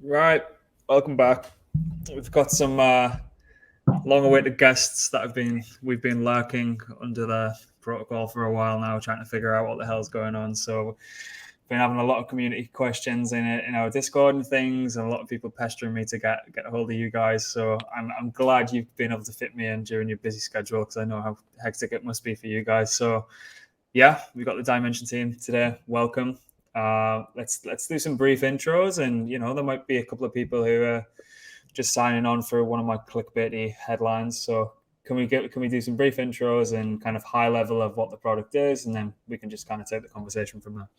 Right, welcome back. We've got some long-awaited guests that we've been lurking under the protocol for a while now, trying to figure out what the hell's going on. So, been having a lot of community questions in our Discord and things, and a lot of people pestering me to get a hold of you guys. So, I'm glad you've been able to fit me in during your busy schedule because I know how hectic it must be for you guys. So, yeah, we've got the dYmension team today. Welcome. Let's do some brief intros, and there might be a couple of people who are just signing on for one of my clickbaity headlines. So can we do some brief intros and kind of high level of what the product is, and then we can just kind of take the conversation from there.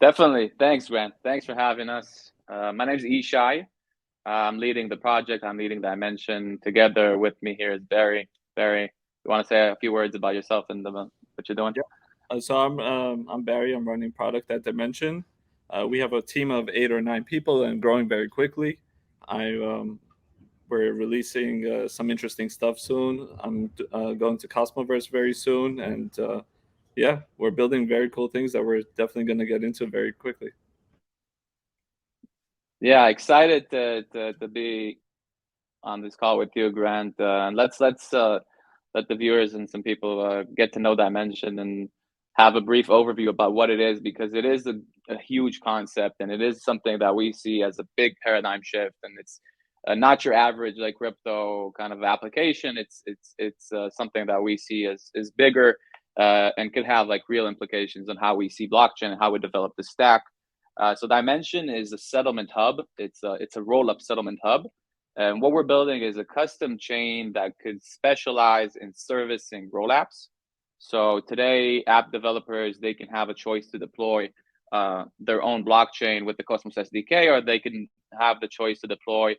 Definitely. Thanks, Grant. Thanks for having us. My name is Ishai. I'm leading the project. I'm leading dYmension. Together with me here is Barry. Barry, you want to say a few words about yourself and what you're doing? Yeah. So I'm Barry. I'm running product at dYmension. We have a team of 8 or 9 people and growing very quickly. We're releasing some interesting stuff soon. I'm going to Cosmoverse very soon, and yeah, we're building very cool things that we're definitely going to get into very quickly. Yeah, excited to be on this call with you, Grant. And let's let the viewers and some people get to know dYmension and have a brief overview about what it is, because it is a huge concept, and it is something that we see as a big paradigm shift. And it's not your average like crypto kind of application. It's something that we see as bigger and could have like real implications on how we see blockchain and how we develop the stack. So dYmension is a settlement hub. It's a roll-up settlement hub. And what we're building is a custom chain that could specialize in servicing rollups. So today, app developers, they can have a choice to deploy their own blockchain with the Cosmos SDK, or they can have the choice to deploy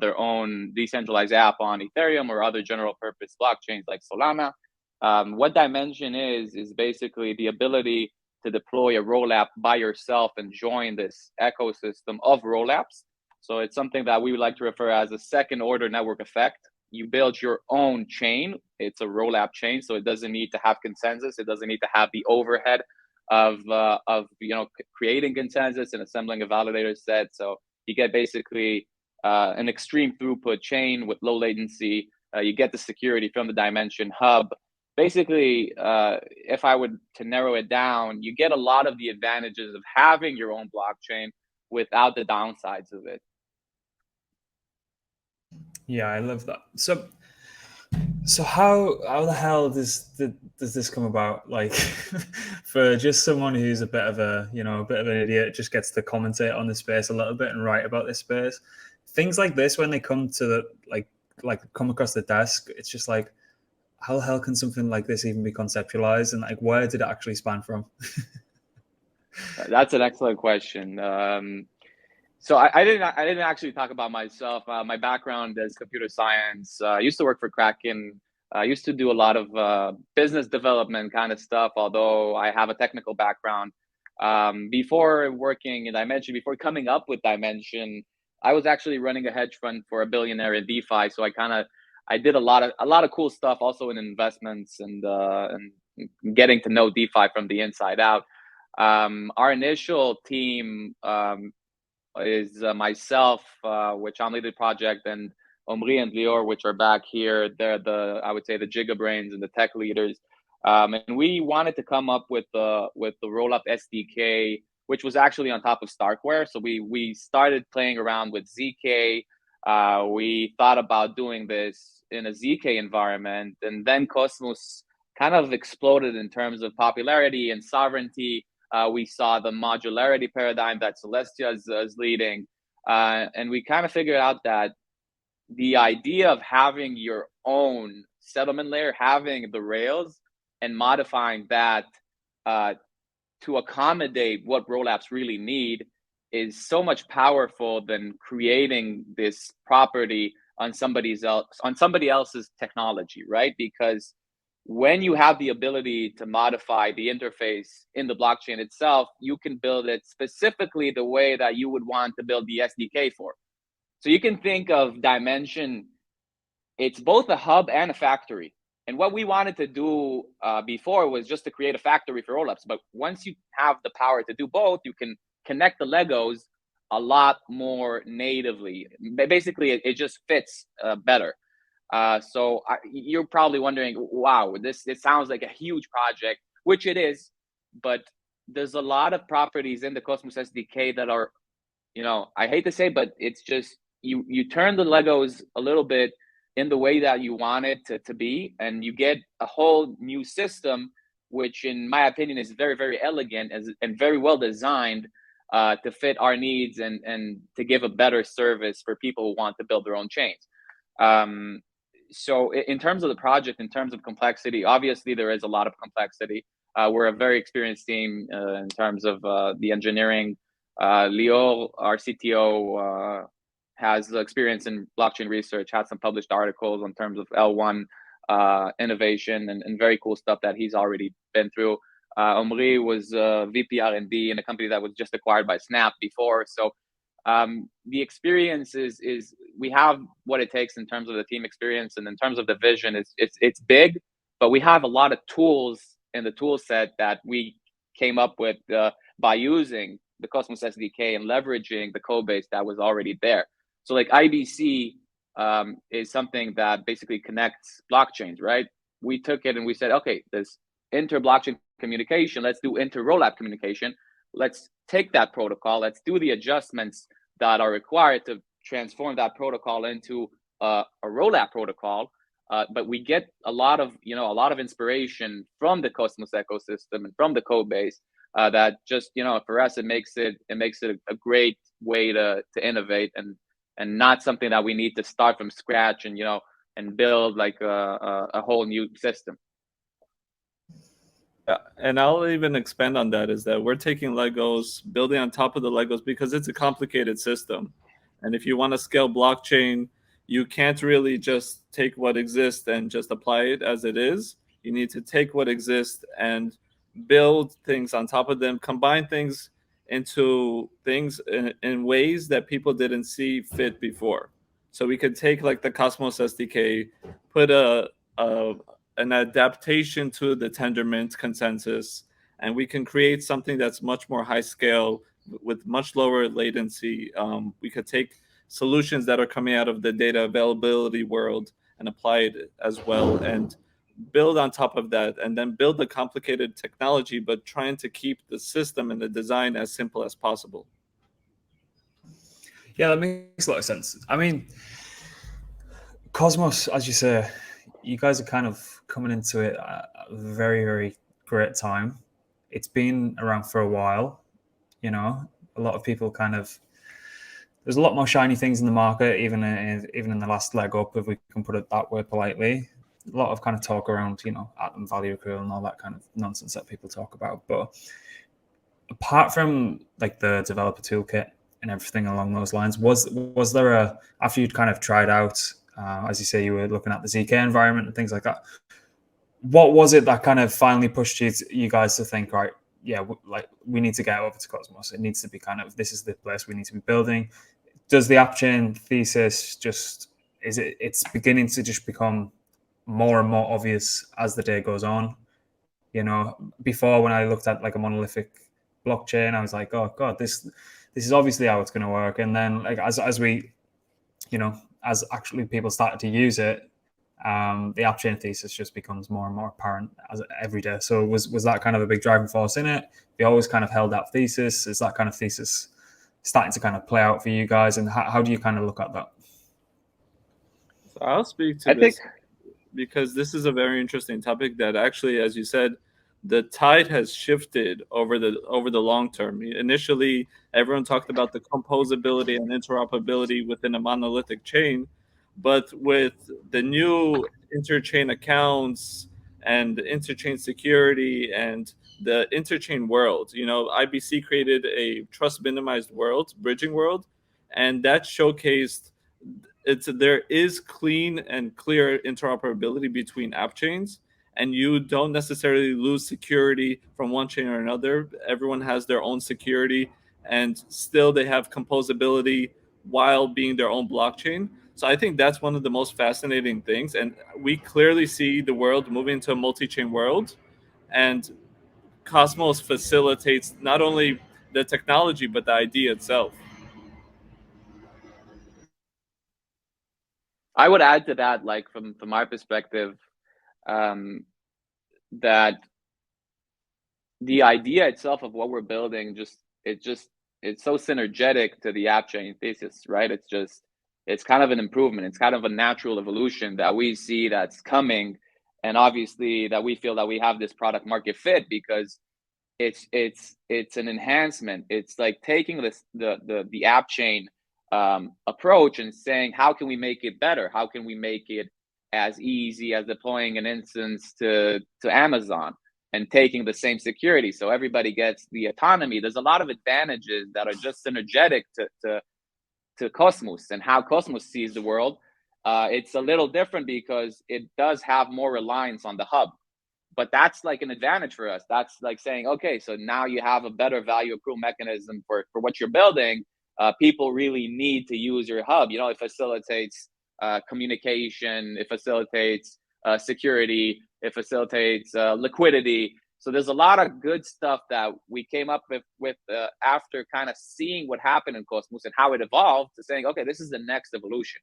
their own decentralized app on Ethereum or other general purpose blockchains like Solana. What dYmension is basically the ability to deploy a rollup by yourself and join this ecosystem of rollups. So it's something that we would like to refer as a second order network effect. You build your own chain. It's a rollup chain, so it doesn't need to have consensus. It doesn't need to have the overhead of creating consensus and assembling a validator set. So you get basically an extreme throughput chain with low latency. You get the security from the dYmension hub. Basically, if I would to narrow it down, you get a lot of the advantages of having your own blockchain without the downsides of it. Yeah, I love that. So how the hell does this come about? Like, for just someone who's a bit of an idiot, just gets to commentate on the space a little bit and write about this space. Things like this, when they come to the come across the desk, it's just like, how the hell can something like this even be conceptualized, and like, where did it actually span from? That's an excellent question. So I didn't actually talk about myself. My background is computer science. I used to work for Kraken. I used to do a lot of business development kind of stuff, although I have a technical background. Before working in dYmension, before coming up with dYmension, I was actually running a hedge fund for a billionaire in DeFi. So I did a lot of cool stuff also in investments and getting to know DeFi from the inside out. Our initial team is myself, which I'm leading the project, and Omri and Lior, which are back here. They're I would say the giga brains and the tech leaders. And we wanted to come up with the rollup SDK, which was actually on top of Starkware. So we started playing around with ZK. We thought about doing this in a ZK environment, and then Cosmos kind of exploded in terms of popularity and sovereignty. We saw the modularity paradigm that Celestia is leading. And we kind of figured out that the idea of having your own settlement layer, having the rails and modifying that to accommodate what rollups really need is so much powerful than creating this property on somebody else's technology, right? Because when you have the ability to modify the interface in the blockchain itself, you can build it specifically the way that you would want to build the SDK for. So you can think of dYmension, it's both a hub and a factory. And what we wanted to do before was just to create a factory for rollups. But once you have the power to do both, you can connect the Legos a lot more natively. Basically, it just fits better. So you're probably wondering, wow, this sounds like a huge project, which it is, but there's a lot of properties in the Cosmos SDK that are, I hate to say, but it's just you turn the Legos a little bit in the way that you want it to be, and you get a whole new system, which in my opinion is very, very elegant and very well designed to fit our needs and to give a better service for people who want to build their own chains. So in terms of the project, in terms of complexity, obviously there is a lot of complexity. We're a very experienced team in terms of the engineering. Lior, our CTO, has experience in blockchain research, has some published articles in terms of L1 innovation and very cool stuff that he's already been through. Omri was VP R&D in a company that was just acquired by Snap before. So the experience is we have what it takes in terms of the team experience, and in terms of the vision, it's big, but we have a lot of tools in the tool set that we came up with by using the Cosmos SDK and leveraging the code base that was already there. So like IBC is something that basically connects blockchains, right? We took it and we said, okay, there's inter-blockchain communication. Let's do inter-rollup communication. Let's take that protocol. Let's do the adjustments that are required to transform that protocol into a rollup protocol. But we get a lot of inspiration from the Cosmos ecosystem and from the code base that just, for us, it makes it a great way to innovate and not something that we need to start from scratch and build like a whole new system. Yeah, and I'll even expand on that, is that we're taking Legos, building on top of the Legos, because it's a complicated system. And if you want to scale blockchain, you can't really just take what exists and just apply it as it is. You need to take what exists and build things on top of them, combine things into things in ways that people didn't see fit before. So we could take like the Cosmos SDK, put an adaptation to the Tendermint consensus, and we can create something that's much more high scale with much lower latency. We could take solutions that are coming out of the data availability world and apply it as well, and build on top of that, and then build the complicated technology, but trying to keep the system and the design as simple as possible. Yeah, that makes a lot of sense. I mean, Cosmos, as you say, you guys are kind of coming into it at a very, very great time. It's been around for a while. A lot of people there's a lot more shiny things in the market, even in the last leg up, if we can put it that way politely. A lot of kind of talk around, atom value accrual and all that kind of nonsense that people talk about. But apart from like the developer toolkit and everything along those lines, was there after you'd kind of tried out, as you say, you were looking at the ZK environment and things like that, what was it that kind of finally pushed you guys to think, right, yeah, like we need to get over to Cosmos. It needs to be this is the place we need to be building. Does the AppChain thesis it's beginning to just become more and more obvious as the day goes on? Before, when I looked at like a monolithic blockchain, I was like, oh God, this is obviously how it's going to work. And then like as we, as actually people started to use it, the AppChain thesis just becomes more and more apparent every day. So was that kind of a big driving force in it? You always kind of held that thesis. Is that kind of thesis starting to kind of play out for you guys? And how do you kind of look at that? So I'll speak to this because this is a very interesting topic that actually, as you said, the tide has shifted over the long term. Initially, everyone talked about the composability and interoperability within a monolithic chain, but with the new interchain accounts and interchain security and the interchain world, IBC created a trust minimized world, bridging world, and that showcased there is clean and clear interoperability between app chains, and you don't necessarily lose security from one chain or another. Everyone has their own security, and still they have composability while being their own blockchain. So I think that's one of the most fascinating things, and we clearly see the world moving to a multi-chain world, and Cosmos facilitates not only the technology but the idea itself. I would add to that, like from my perspective, that the idea itself of what we're building it's so synergetic to the app chain thesis, right? It's kind of an improvement. It's kind of a natural evolution that we see that's coming, and obviously that we feel that we have this product market fit because it's an enhancement. It's like taking the app chain approach and saying, how can we make it better? How can we make it as easy as deploying an instance to Amazon and taking the same security so everybody gets the autonomy? There's a lot of advantages that are just synergetic to Cosmos and how Cosmos sees the world. It's a little different because it does have more reliance on the hub, but that's like an advantage for us. That's like saying, okay, so now you have a better value accrual mechanism for what you're building. People really need to use your hub. You know, it facilitates communication, it facilitates security, it facilitates liquidity. So there's a lot of good stuff that we came up with after kind of seeing what happened in Cosmos and how it evolved to saying, okay, this is the next evolution.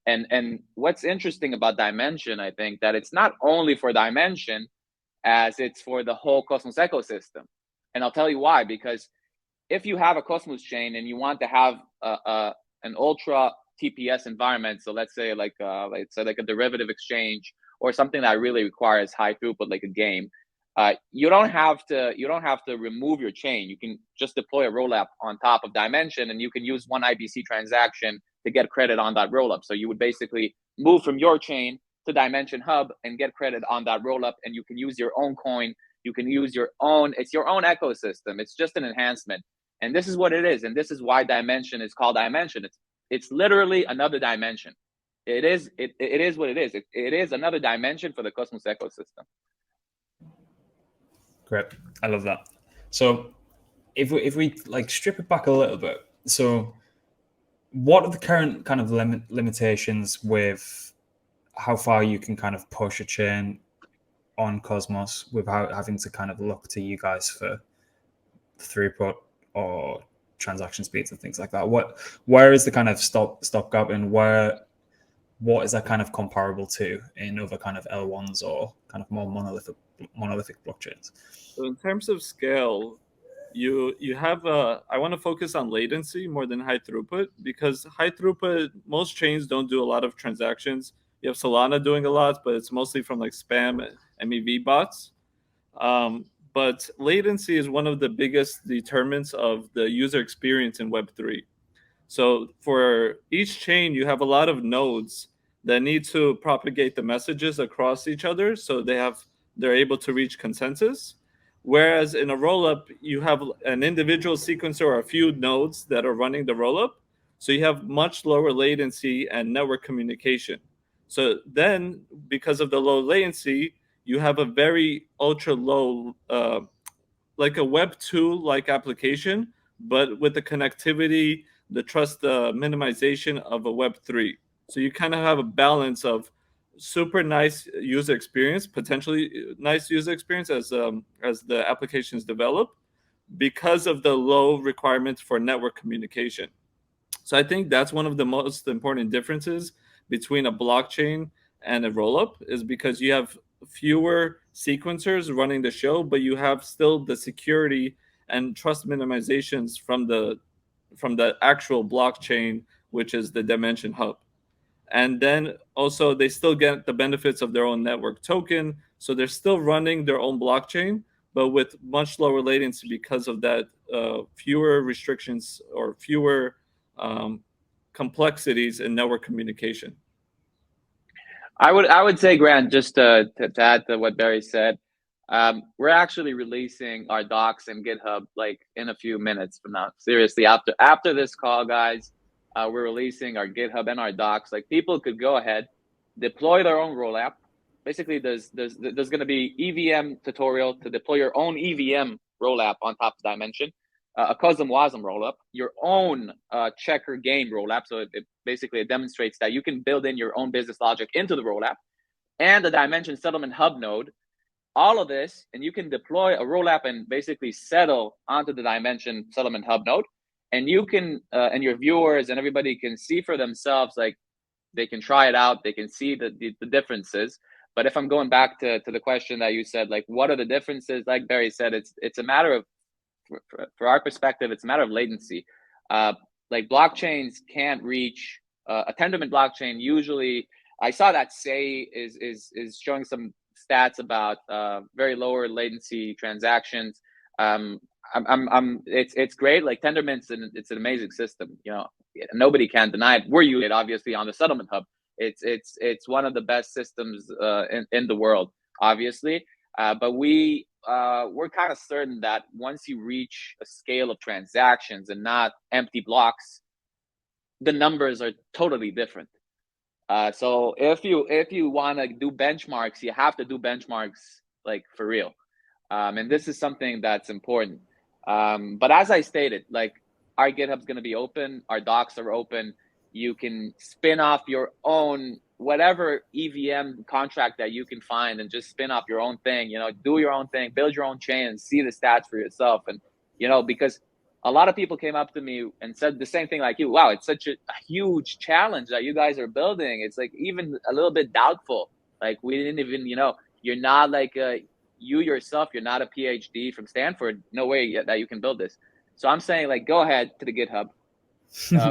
And what's interesting about dYmension, I think, that it's not only for dYmension as it's for the whole Cosmos ecosystem. And I'll tell you why, because if you have a Cosmos chain and you want to have an ultra TPS environment, so let's say like a derivative exchange or something that really requires high throughput, like a game, you don't have to remove your chain. You can just deploy a rollup on top of dYmension, and you can use one IBC transaction to get credit on that rollup. So you would basically move from your chain to dYmension hub and get credit on that rollup, and you can use your own coin. You can use your own. It's your own ecosystem. It's just an enhancement, and this is what it is, and this is why dYmension is called dYmension. It's literally another dimension. It is what it is. It is another dimension for the Cosmos ecosystem. Great, I love that. So if we like strip it back a little bit, so what are the current kind of limitations with how far you can kind of push a chain on Cosmos without having to kind of look to you guys for throughput or transaction speeds and things like that? Where is the kind of stopgap, and what is that kind of comparable to in other kind of L1s or kind of more monolithic blockchains? So in terms of scale, you have I want to focus on latency more than high throughput, because high throughput, most chains don't do a lot of transactions. You have Solana doing a lot, but it's mostly from like spam MEV bots. But latency is one of the biggest determinants of the user experience in Web3. So for each chain, you have a lot of nodes that need to propagate the messages across each other so they're able to reach consensus. Whereas in a rollup, you have an individual sequencer or a few nodes that are running the rollup. So you have much lower latency and network communication. So then, because of the low latency, you have a very ultra low, like a Web 2-like application, but with the connectivity, the trust minimization of a Web 3. So you kind of have a balance of super nice user experience, potentially nice user experience as the applications develop, because of the low requirements for network communication. So I think that's one of the most important differences between a blockchain and a rollup, is because you have fewer sequencers running the show, but you have still the security and trust minimizations from the actual blockchain, which is the dYmension hub. And then also they still get the benefits of their own network token. So they're still running their own blockchain, but with much lower latency because of that fewer restrictions or fewer complexities in network communication. I would say, Grant, just to add to what Barry said, we're actually releasing our docs and GitHub like in a few minutes from now. Seriously, after this call, guys, we're releasing our GitHub and our docs. Like, people could go ahead, deploy their own rollup. Basically, there's going to be EVM tutorial to deploy your own EVM rollup on top of dYmension, a custom WASM rollup, your own checker game rollup. So it basically demonstrates that you can build in your own business logic into the rollup, and the dYmension settlement hub node. All of this, and you can deploy a rollup and basically settle onto the dYmension settlement hub node. And you can, and your viewers and everybody can see for themselves, like, they can try it out, they can see the differences. But if I'm going back to the question that you said, like, what are the differences? Like Barry said, it's a matter of, for our perspective, it's a matter of latency. Like blockchains can't reach a Tendermint blockchain. Usually, I saw that Say is showing some stats about very lower latency transactions. It's great. Like Tendermint's it's an amazing system. You know, nobody can deny it. We're using it obviously on the settlement hub. It's one of the best systems in the world, obviously. But we're kind of certain that once you reach a scale of transactions and not empty blocks, the numbers are totally different. So if you want to do benchmarks, you have to do benchmarks like for real. And this is something that's important. But as I stated, like our GitHub's going to be open, our docs are open. You can spin off your own whatever EVM contract that you can find and just spin off your own thing, you know, do your own thing, build your own chain and see the stats for yourself. And, you know, because a lot of people came up to me and said the same thing like you, wow, it's such a huge challenge that you guys are building. It's like even a little bit doubtful. Like we didn't even, you know, you're not like you yourself, you're not a PhD from Stanford. No way that you can build this. So I'm saying like, go ahead to the GitHub,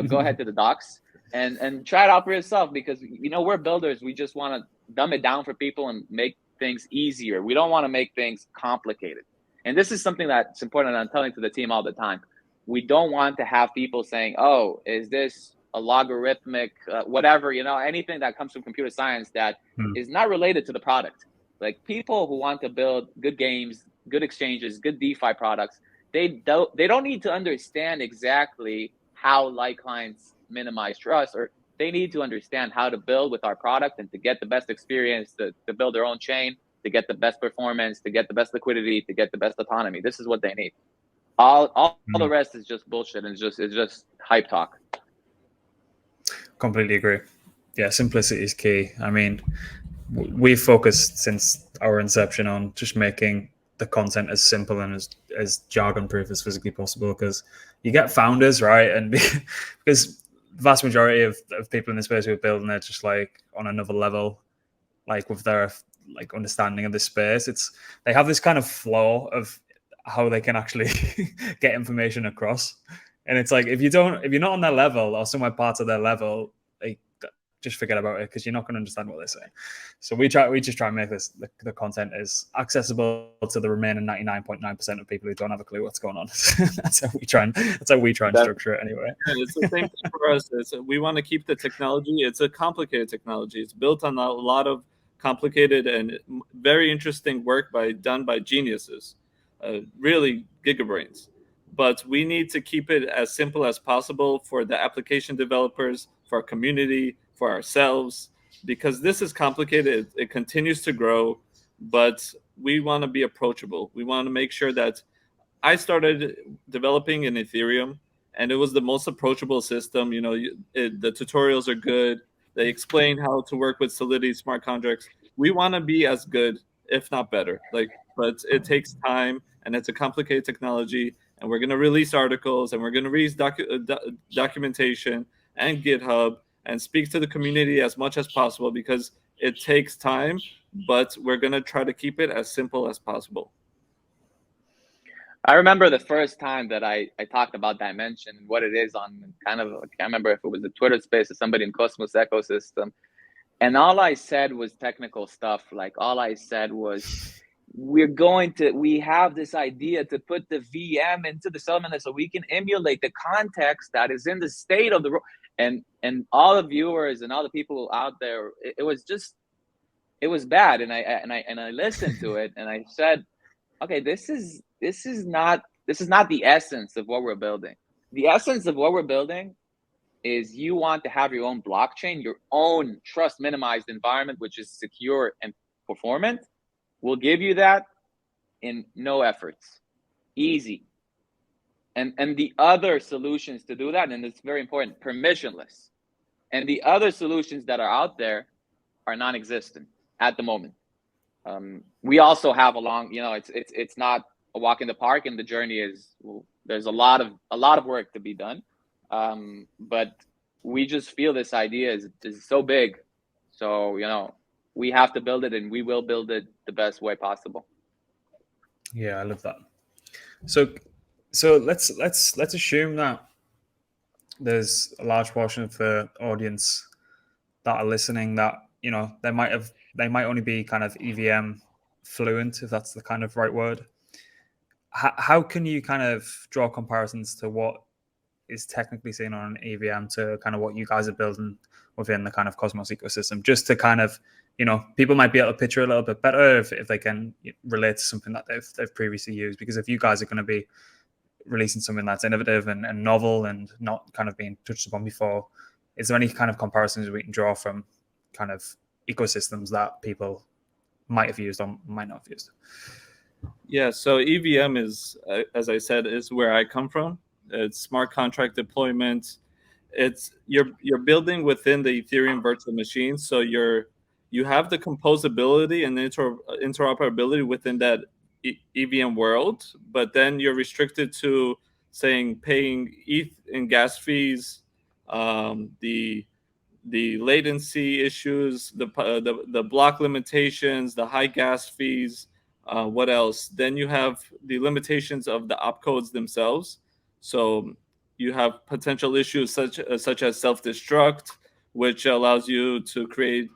go ahead to the docs and try it out for yourself, because, you know, we're builders. We just want to dumb it down for people and make things easier. We don't want to make things complicated. And this is something that's important. I'm telling to the team all the time. We don't want to have people saying, oh, is this a logarithmic, whatever, you know, anything that comes from computer science that is not related to the product. Like people who want to build good games, good exchanges, good DeFi products, they don't need to understand exactly how light clients minimize trust, or they need to understand how to build with our product and to get the best experience, to build their own chain, to get the best performance, to get the best liquidity, to get the best autonomy. This is what they need. All the rest is just bullshit, and it's just hype talk. Completely agree. Yeah, simplicity is key. I mean, we've focused since our inception on just making the content as simple and as jargon proof as physically possible, because you get founders, right? And because the vast majority of people in this space who are building it just like on another level, like with their like understanding of the space, they have this kind of flaw of how they can actually get information across. And it's like, if you're not on their level or somewhere part of their level, like just forget about it, because you're not going to understand what they're saying. So we just try and make the content as accessible to the remaining 99.9% of people who don't have a clue what's going on. That's how we try and structure it anyway. Yeah, it's the same thing for us. We want to keep the technology. It's a complicated technology. It's built on a lot of complicated and very interesting work done by geniuses, really gigabrains. But we need to keep it as simple as possible for the application developers, for our community, for ourselves, because this is complicated. It continues to grow, but we want to be approachable. We want to make sure that I started developing in Ethereum, and it was the most approachable system. You know, the tutorials are good. They explain how to work with Solidity smart contracts. We want to be as good, if not better. But it takes time, and it's a complicated technology. And we're going to release articles, and we're going to release documentation and GitHub, and speak to the community as much as possible, because it takes time, but we're going to try to keep it as simple as possible. I remember the first time that I talked about dYmension and what it is on kind of, I can't remember if it was a Twitter space or somebody in Cosmos ecosystem. And all I said was technical stuff. Like all I said was, we have this idea to put the VM into the settlement so we can emulate the context that is in the state of the, and all the viewers and all the people out there, it was bad. And I listened to it and I said, okay, this is not the essence of what we're building. The essence of what we're building is you want to have your own blockchain, your own trust minimized environment, which is secure and performant. We'll give you that in no efforts, easy. And the other solutions to do that, and it's very important, permissionless. And the other solutions that are out there are non-existent at the moment. We also have it's not a walk in the park, and the journey is, there's a lot of work to be done. But we just feel this idea is so big. So, you know, we have to build it, and we will build it the best way possible. Yeah, I love that. So let's assume that there's a large portion of the audience that are listening that, you know, they might only be kind of EVM fluent, if that's the kind of right word. How can you kind of draw comparisons to what is technically seen on an EVM to kind of what you guys are building within the kind of Cosmos ecosystem, just to kind of, you know, people might be able to picture a little bit better if they can relate to something that they've previously used. Because if you guys are going to be releasing something that's innovative and novel and not kind of being touched upon before, is there any kind of comparisons we can draw from kind of ecosystems that people might have used or might not have used? Yeah, so EVM is, as I said, is where I come from. It's smart contract deployment. It's you're building within the Ethereum virtual machine, so you have the composability and interoperability within that EVM world, but then you're restricted to saying paying ETH and gas fees, the latency issues, the block limitations, the high gas fees. What else? Then you have the limitations of the opcodes themselves. So you have potential issues such as self-destruct, which allows you to create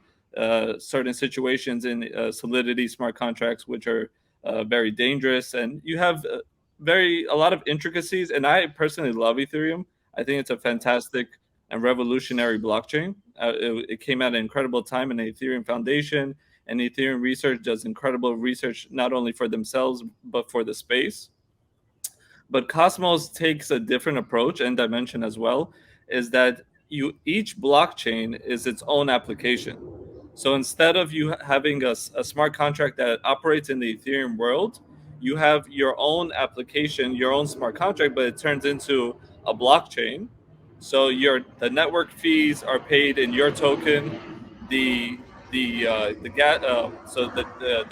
certain situations in Solidity smart contracts, which are very dangerous. And you have a lot of intricacies. And I personally love Ethereum. I think it's a fantastic and revolutionary blockchain. It came at an incredible time in the Ethereum Foundation, and Ethereum Research does incredible research not only for themselves but for the space. But Cosmos takes a different approach, and dYmension as well, is that each blockchain is its own application. So instead of you having a smart contract that operates in the Ethereum world, you have your own application, your own smart contract, but it turns into a blockchain. So the network fees are paid in your token. The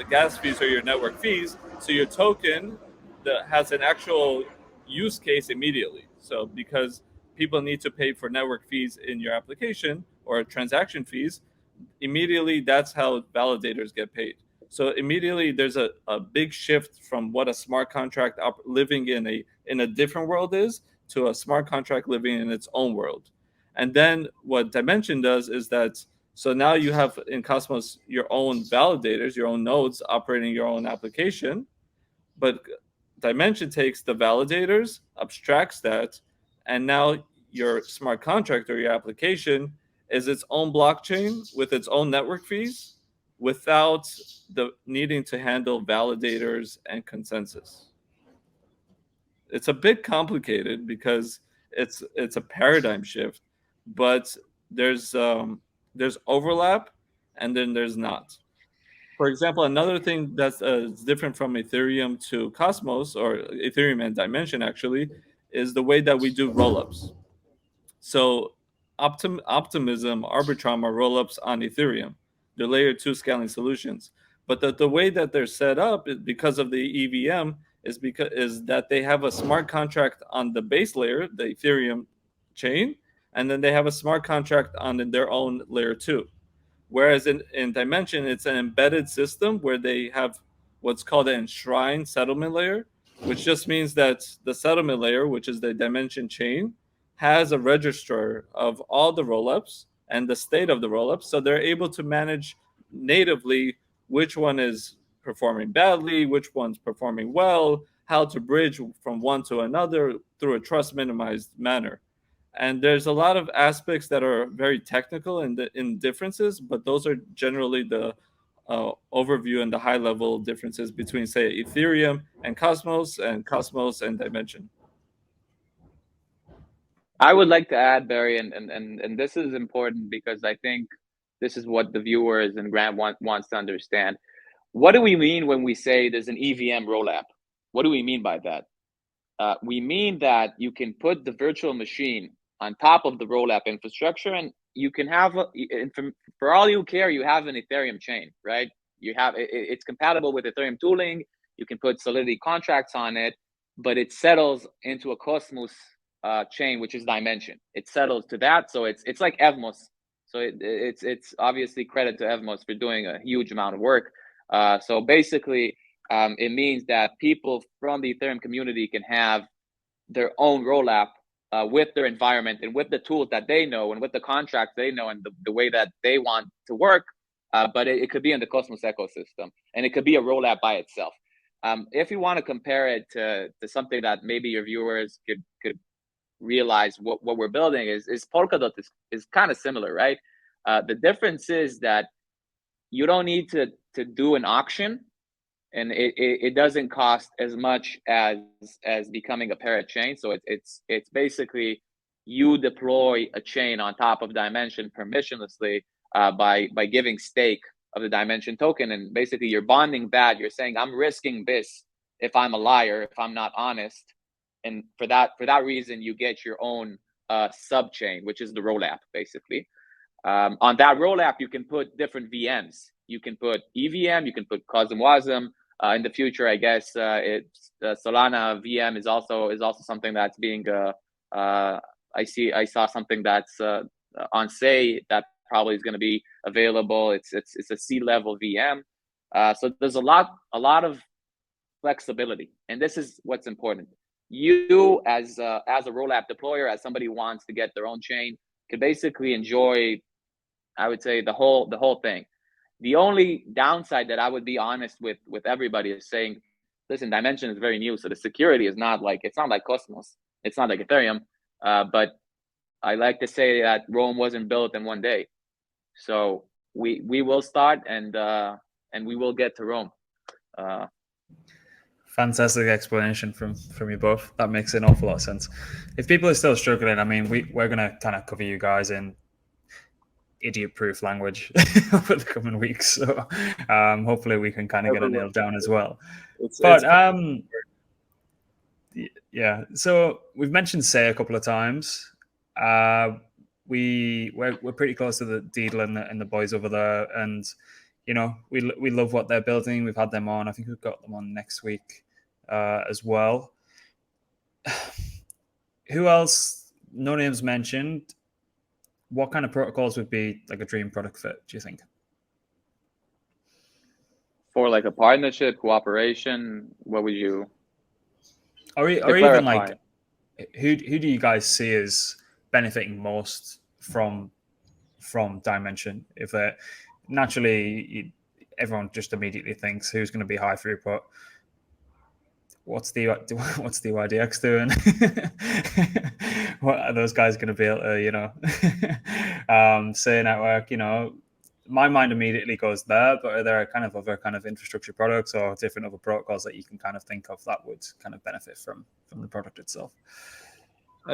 gas fees are your network fees. So your token that has an actual use case immediately. So because people need to pay for network fees in your application or transaction fees, immediately that's how validators get paid. So immediately there's a big shift from what a smart contract living in a different world is to a smart contract living in its own world. And then what dYmension does is that, so now you have in Cosmos your own validators, your own nodes operating your own application, but dYmension takes the validators, abstracts that, and now your smart contract or your application is its own blockchain with its own network fees without the needing to handle validators and consensus. It's a bit complicated because it's a paradigm shift, but there's overlap and then there's not. For example, another thing that's different from Ethereum to Cosmos, or Ethereum and dYmension actually, is the way that we do rollups. So Optimism, Arbitrum are rollups on Ethereum. They're layer 2 scaling solutions. But the way that they're set up is because of the EVM is that they have a smart contract on the base layer, the Ethereum chain, and then they have a smart contract on their own layer 2. Whereas in dYmension, it's an embedded system where they have what's called an enshrined settlement layer, which just means that the settlement layer, which is the dYmension chain, has a registrar of all the rollups and the state of the rollups. So they're able to manage natively which one is performing badly, which one's performing well, how to bridge from one to another through a trust minimized manner. And there's a lot of aspects that are very technical in differences, but those are generally the overview and the high level differences between, say, Ethereum and Cosmos and dYmension. I would like to add, Barry, and this is important because I think this is what the viewers and Grant wants to understand. What do we mean when we say there's an EVM rollup? What do we mean by that? We mean that you can put the virtual machine on top of the rollup infrastructure, and you can have, for all you care, you have an Ethereum chain, right? You have it's compatible with Ethereum tooling. You can put Solidity contracts on it, but it settles into a Cosmos chain, which is dYmension. It settles to that, so it's like Evmos. So it's obviously credit to Evmos for doing a huge amount of work. So basically, it means that people from the Ethereum community can have their own rollup with their environment and with the tools that they know and with the contracts they know and the way that they want to work. But it could be in the Cosmos ecosystem, and it could be a rollup by itself. If you want to compare it to something that maybe your viewers could realize what we're building is Polkadot is kind of similar, right? The difference is that you don't need to do an auction, and it doesn't cost as much as becoming a parent chain. So it's basically you deploy a chain on top of dYmension permissionlessly by giving stake of the dYmension token, and basically you're bonding that. You're saying I'm risking this if I'm a liar, if I'm not honest, and for that reason you get your own sub chain, which is the rollup basically. On that rollup you can put different VMs. You can put EVM, you can put CosmWasm. In the future, I guess it's Solana VM is also something that's being. I saw something that's on Say that probably is going to be available. It's a C-level VM. So there's a lot of flexibility, and this is what's important. You as a rollup deployer, as somebody who wants to get their own chain, can basically enjoy, I would say, the whole thing. The only downside that I would be honest with everybody is saying, listen, dYmension is very new, so the security is not like, it's not like Cosmos, it's not like Ethereum, but I like to say that Rome wasn't built in one day. So we will start and we will get to Rome. Fantastic explanation from you both. That makes an awful lot of sense. If people are still struggling, I mean, we're going to kind of cover you guys in idiot-proof language over the coming weeks. So hopefully we can kind of get it nailed down as well. Yeah. So we've mentioned Say a couple of times. We're pretty close to the Deedle and the boys over there, and you know we love what they're building. We've had them on. I think we've got them on next week as well. Who else? No names mentioned. What kind of protocols would be like a dream product fit, do you think? For like a partnership, cooperation, what would you? Or even like, who do you guys see as benefiting most from dYmension? If naturally everyone just immediately thinks who's going to be high throughput. What's dYdX doing? What are those guys going to be able to, you know, Say network, you know, my mind immediately goes there, but are there kind of other kind of infrastructure products or different other protocols that you can kind of think of that would kind of benefit from the product itself?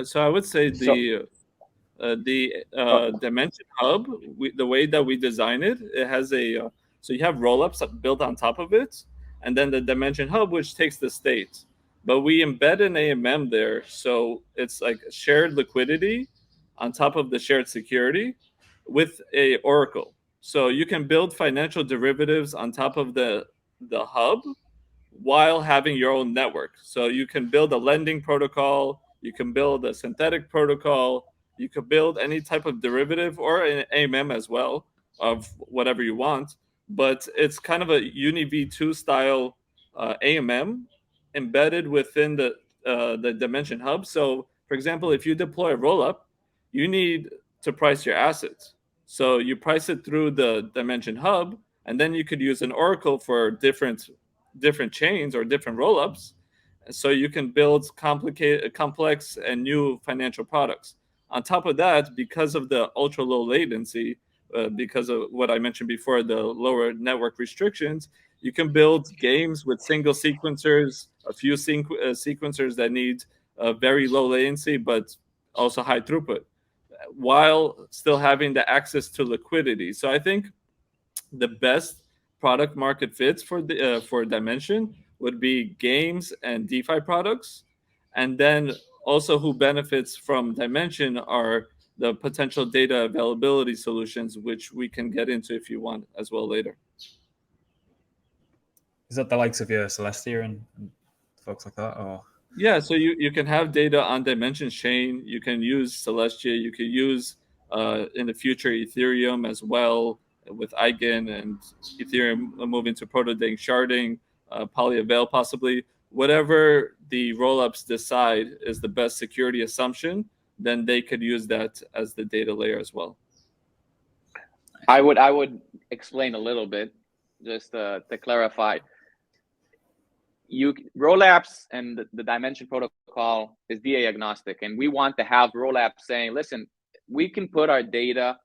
So I would say the dYmension hub, the way that we design it, it has a so you have rollups built on top of it, and then the dYmension hub, which takes the state. But we embed an AMM there, so it's like shared liquidity on top of the shared security with a oracle. So you can build financial derivatives on top of the hub while having your own network. So you can build a lending protocol, you can build a synthetic protocol, you could build any type of derivative or an AMM as well of whatever you want. But it's kind of a UniV2 style AMM embedded within the dYmension hub. So, for example, if you deploy a rollup, you need to price your assets. So you price it through the dYmension hub, and then you could use an oracle for different chains or different rollups. So you can build complex and new financial products. On top of that, because of the ultra low latency, because of what I mentioned before, the lower network restrictions, you can build games with single sequencers, a few sequencers that need very low latency, but also high throughput, while still having the access to liquidity. So I think the best product market fits for dYmension would be games and DeFi products. And then also who benefits from dYmension are the potential data availability solutions, which we can get into if you want as well later. Is that the likes of your Celestia and folks like that? Or Yeah, so you can have data on dYmensions chain. You can use Celestia. You can use in the future Ethereum as well with Eigen and Ethereum moving to proto-dang sharding, polyavail possibly. Whatever the rollups decide is the best security assumption, then they could use that as the data layer as well. I would explain a little bit just to clarify. RollApps and the dYmension protocol is DA agnostic, and we want to have RollApps saying, listen, we can put our data,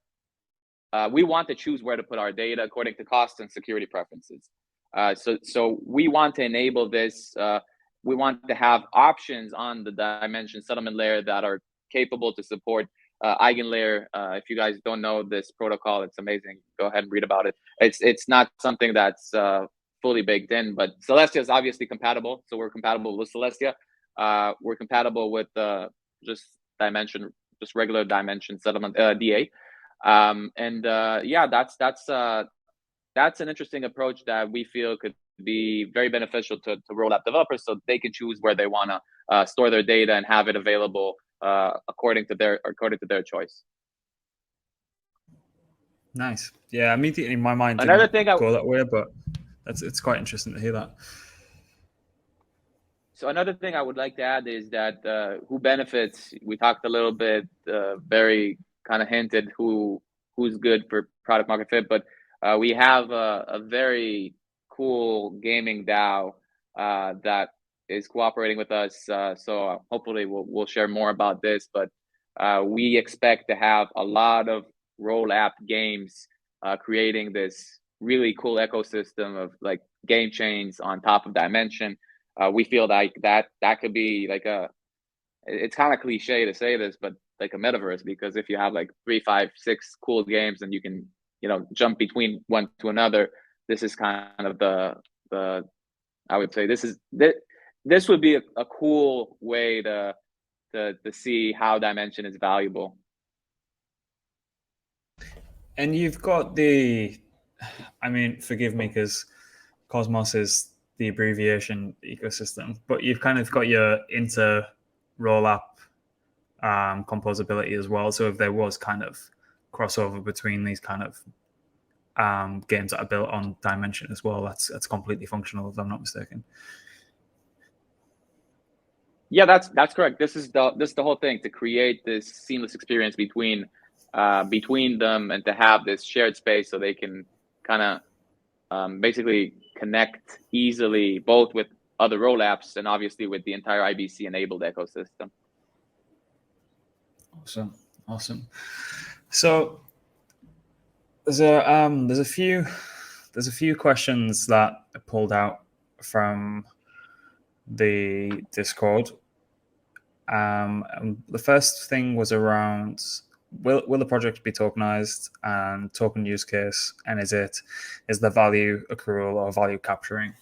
we want to choose where to put our data according to cost and security preferences. So we want to enable this. We want to have options on the dYmension settlement layer that are capable to support eigenlayer. If you guys don't know this protocol, it's amazing. Go ahead and read about it. It's not something that's fully baked in, but Celestia is obviously compatible. So we're compatible with Celestia. We're compatible with just dYmension, just regular dYmension settlement DA. Yeah, that's an interesting approach that we feel could be very beneficial to rollup developers, so they can choose where they want to store their data and have it available according to their choice. Nice. Yeah, immediately in my mind Another thing go that way, but it's quite interesting to hear that. So another thing I would like to add is that who benefits. We talked a little bit, very kind of hinted who's good for product market fit, but we have a very cool gaming DAO that is cooperating with us. So hopefully we'll share more about this, but we expect to have a lot of RollApp games creating this really cool ecosystem of like game chains on top of dYmension. We feel like that could be like it's kind of cliche to say this, but like a metaverse, because if you have like 3, 5, 6 cool games and you can, jump between one to another, this is kind of the I would say this would be a cool way to see how dYmension is valuable. And you've got forgive me because Cosmos is the abbreviation ecosystem, but you've kind of got your inter rollup composability as well. So if there was kind of crossover between these kind of games that are built on dYmension as well, that's completely functional, if I'm not mistaken. Yeah, that's correct. This is the whole thing, to create this seamless experience between them, and to have this shared space so they can kind of basically connect easily, both with other rollups and obviously with the entire IBC enabled ecosystem. Awesome. So there's a few questions that I pulled out from the Discord. The first thing was around will the project be tokenized, and token use case, and is the value accrual or value capturing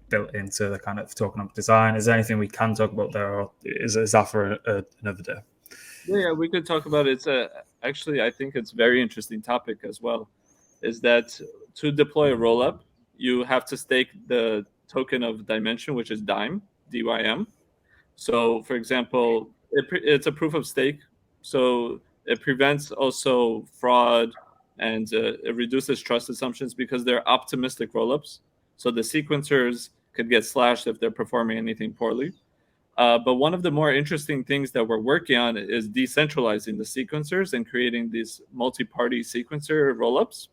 built into the kind of token up design? Is there anything we can talk about there, or is that for another day? Yeah, we could talk about it. Actually, I think it's a very interesting topic as well. Is that to deploy a rollup, you have to stake the token of dYmension, which is DYM. So, for example, it's a proof of stake, so it prevents also fraud, and it reduces trust assumptions because they're optimistic rollups. So the sequencers could get slashed if they're performing anything poorly. But one of the more interesting things that we're working on is decentralizing the sequencers and creating these multi-party sequencer rollups.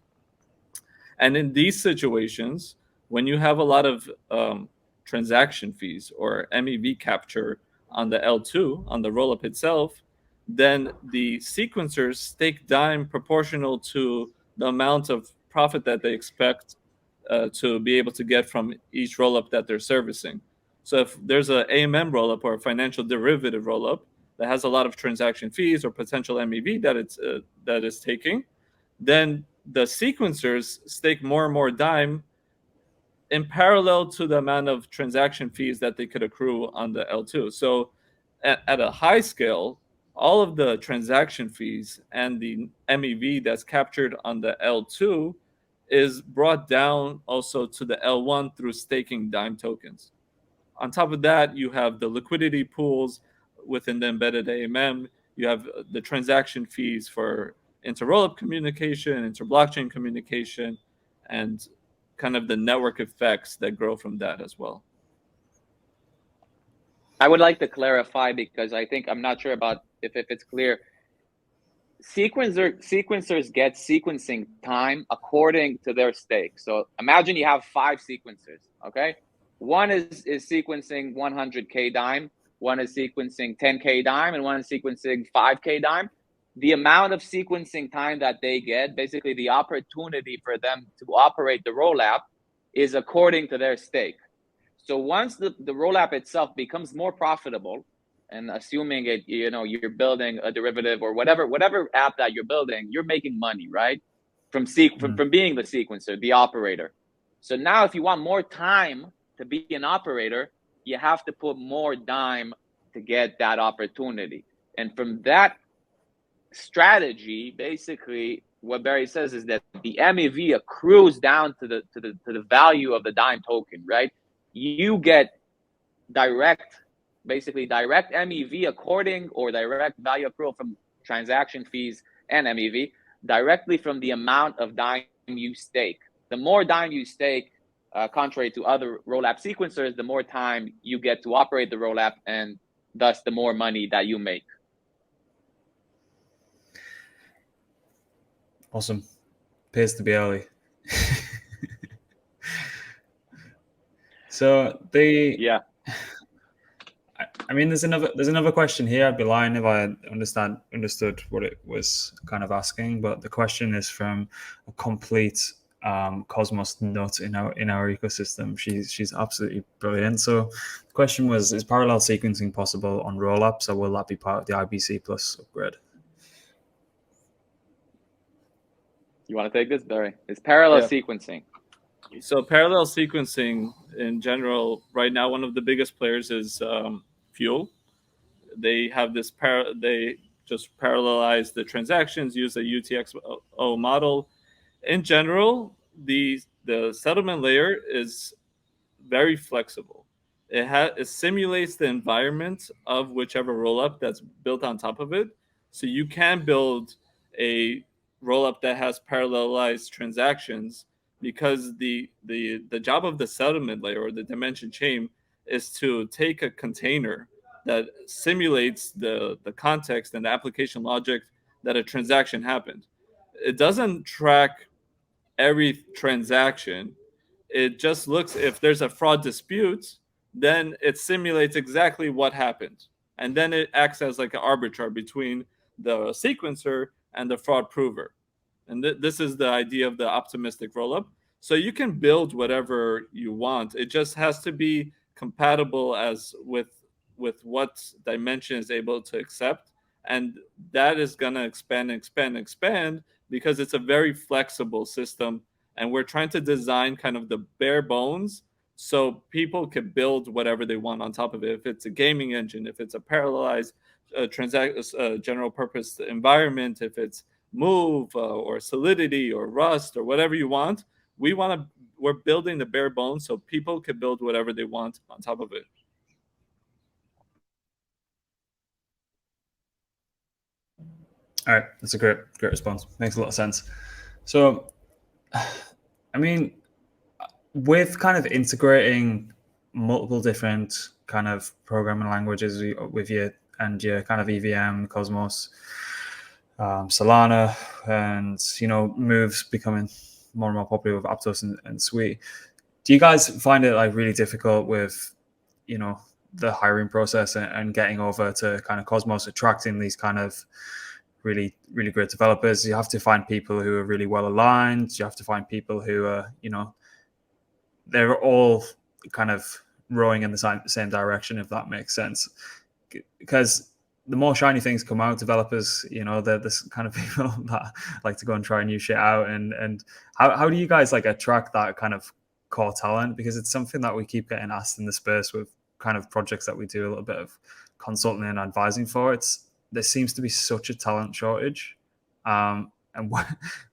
And in these situations, when you have a lot of transaction fees or MEV capture on the L2, on the rollup itself, then the sequencers stake DYM proportional to the amount of profit that they expect to be able to get from each rollup that they're servicing. So if there's an AMM rollup or a financial derivative rollup that has a lot of transaction fees or potential MEV that it's taking, then the sequencers stake more and more DYM in parallel to the amount of transaction fees that they could accrue on the L2. So at a high scale, all of the transaction fees and the MEV that's captured on the L2 is brought down also to the L1 through staking DYM tokens. On top of that, you have the liquidity pools within the embedded AMM. You have the transaction fees for inter-rollup communication, inter-blockchain communication, and kind of the network effects that grow from that as well. I would like to clarify, because I think I'm not sure about if it's clear. Sequencers get sequencing time according to their stake. So imagine you have 5 sequencers, okay? One is sequencing 100K dime, one is sequencing 10K dime, and one is sequencing 5K dime. The amount of sequencing time that they get, basically the opportunity for them to operate the rollup, is according to their stake. So once the rollup itself becomes more profitable, and assuming it, you're building a derivative or whatever app that you're building, you're making money, right? From being the sequencer, the operator. So now if you want more time to be an operator, you have to put more dime to get that opportunity. And from that strategy, basically what Barry says is that the MEV accrues down to the value of the dime token, right? You get direct MEV or direct value accrual from transaction fees and MEV directly from the amount of dime you stake. The more dime you stake, contrary to other rollup sequencers, the more time you get to operate the rollup, and thus the more money that you make. Awesome. Appears to be early. So yeah. I mean, there's another question here. I'd be lying if I understood what it was kind of asking, but the question is from a complete Cosmos nut in our ecosystem. She's absolutely brilliant. So the question was: is parallel sequencing possible on rollups, or will that be part of the IBC Plus upgrade? You want to take this, Barry? It's parallel sequencing. So parallel sequencing in general, right now, one of the biggest players is Fuel. They have this they just parallelize the transactions, use a UTXO model. In general, the settlement layer is very flexible. It simulates the environment of whichever rollup that's built on top of it. So you can build a rollup that has parallelized transactions, because the job of the settlement layer or the dimension chain is to take a container that simulates the context and the application logic that a transaction happened. It doesn't track every transaction. It just looks, if there's a fraud dispute, then it simulates exactly what happened. And then it acts as like an arbiter between the sequencer and the fraud prover. And this is the idea of the optimistic rollup. So you can build whatever you want. It just has to be compatible as with what dYmension is able to accept. And that is going to expand because it's a very flexible system. And we're trying to design kind of the bare bones so people can build whatever they want on top of it. If it's a gaming engine, if it's a parallelized general purpose environment, if it's Move or Solidity or Rust or whatever you want, we're building the bare bones so people can build whatever they want on top of it. All right, that's a great response. Makes a lot of sense. So, I mean, with kind of integrating multiple different kind of programming languages with your kind of EVM, Cosmos, Solana, and Move's becoming more and more popular with Aptos and Sui. Do you guys find it like really difficult with the hiring process and getting over to kind of Cosmos, attracting these kind of really, really great developers? You have to find people who are really well aligned. You have to find people who are, they're all kind of rowing in the same direction, if that makes sense. Because the more shiny things come out, developers, they're this kind of people that like to go and try new shit out. And how do you guys like attract that kind of core talent? Because it's something that we keep getting asked in the space with kind of projects that we do a little bit of consulting and advising for. There seems to be such a talent shortage. and what,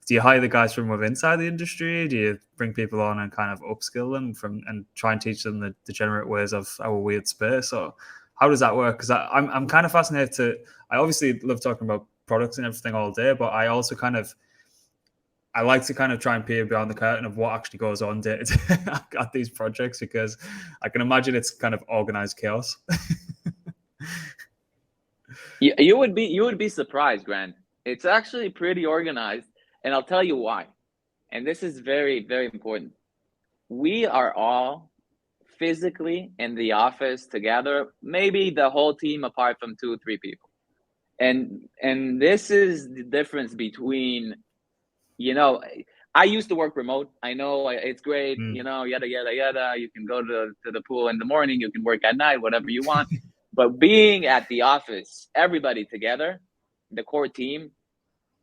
do you hire the guys from within inside the industry? Do you bring people on and kind of upskill them and try and teach them the degenerate ways of our weird space? Or how does that work? Because I'm kind of fascinated I obviously love talking about products and everything all day, but I also I like to kind of try and peer behind the curtain of what actually goes on day to day at these projects, because I can imagine it's kind of organized chaos. You would be surprised, Grant. It's actually pretty organized, and I'll tell you why. And this is very, very important. We are all physically in the office together, maybe the whole team apart from 2-3 people. And this is the difference between, I used to work remote. I know it's great, yada, yada, yada. You can go to the pool in the morning, you can work at night, whatever you want. But being at the office, everybody together, the core team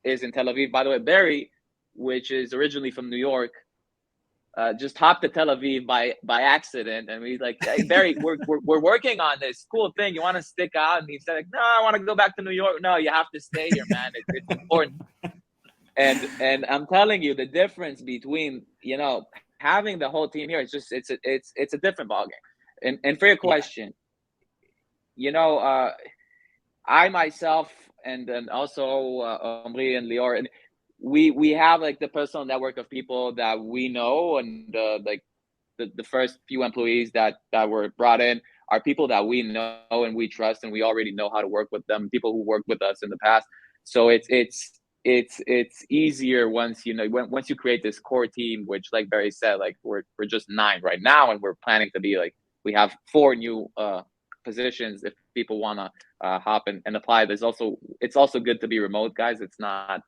is in Tel Aviv. By the way, Barry, which is originally from New York, just hopped to Tel Aviv by accident, and he's like, "Hey, Barry, we're working on this cool thing. You want to stick out?" And he said, "No, I want to go back to New York." "No, you have to stay here, man. It's important." And I'm telling you, the difference between having the whole team here, it's a different ballgame. And for your question, I myself and then also Omri and Lior, and we have like the personal network of people that we know, and like the first few employees that were brought in are people that we know and we trust, and we already know how to work with them, people who worked with us in the past. So it's easier once once you create this core team, which, like Barry said, like we're just 9 right now, and we're planning to be like, we have 4 new positions if people want to hop and apply. It's also good to be remote, guys. It's not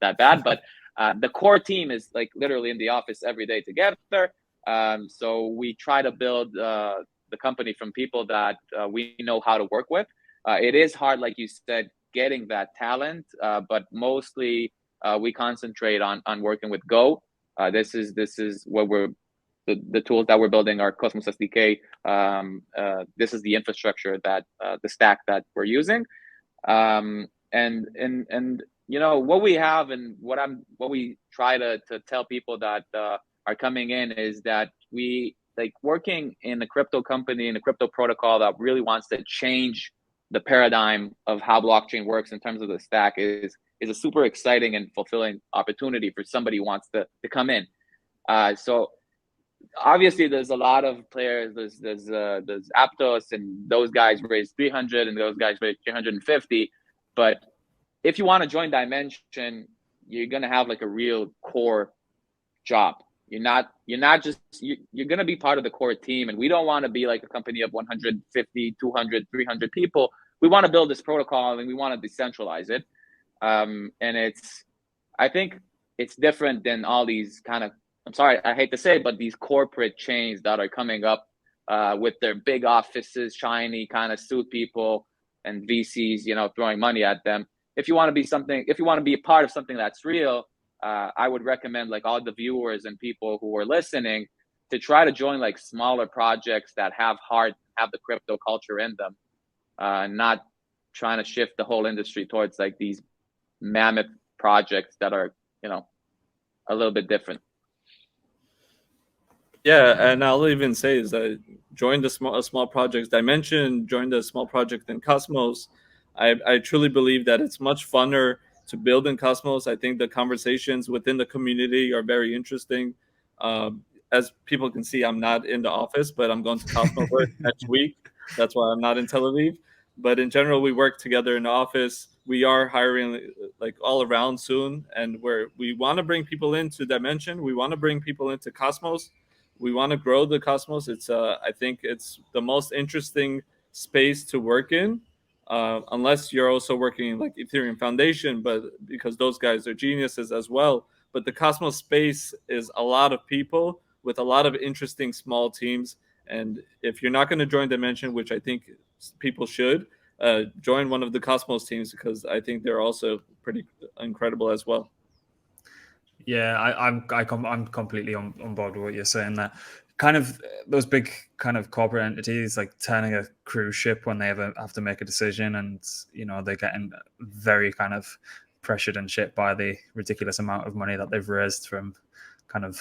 that bad, but the core team is like literally in the office every day together. So we try to build the company from people that we know how to work with. It is hard, like you said, getting that talent, but mostly we concentrate on working with Go. This is what the tools that we're building are Cosmos SDK. This is the infrastructure that the stack that we're using, and what we have, and what we try to tell people that are coming in is that we like working in a crypto company, in a crypto protocol that really wants to change the paradigm of how blockchain works in terms of the stack is a super exciting and fulfilling opportunity for somebody who wants to come in. So obviously there's a lot of players. There's Aptos, and those guys raised 300 and those guys raised 350. But if you want to join dYmension, you're gonna have like a real core job. You're not just you're gonna be part of the core team, and we don't want to be like a company of 150, 200, 300 people. We want to build this protocol, and we want to decentralize it. And I think it's different than all these kind of, I'm sorry, I hate to say it, but these corporate chains that are coming up with their big offices, shiny kind of suit people, and VCs, throwing money at them. If you want to be a part of something that's real, I would recommend like all the viewers and people who are listening to try to join like smaller projects that have the crypto culture in them, not trying to shift the whole industry towards like these mammoth projects that are, a little bit different. Yeah, and I'll even say is that join the small projects. dYmension, join the small project in Cosmos. I truly believe that it's much funner to build in Cosmos. I think the conversations within the community are very interesting. As people can see, I'm not in the office, but I'm going to Cosmos next week. That's why I'm not in Tel Aviv. But in general, we work together in the office. We are hiring like all around soon, and we want to bring people into dYmension. We want to bring people into Cosmos. We want to grow the Cosmos. I think it's the most interesting space to work in, unless you're also working in like Ethereum Foundation, but because those guys are geniuses as well. But the Cosmos space is a lot of people with a lot of interesting small teams. And if you're not going to join dYmension, which I think people should, join one of the Cosmos teams, because I think they're also pretty incredible as well. Yeah, I'm completely on board with what you're saying there. Kind of those big kind of corporate entities like turning a cruise ship when they have to make a decision, and they're getting very kind of pressured and shit by the ridiculous amount of money that they've raised from kind of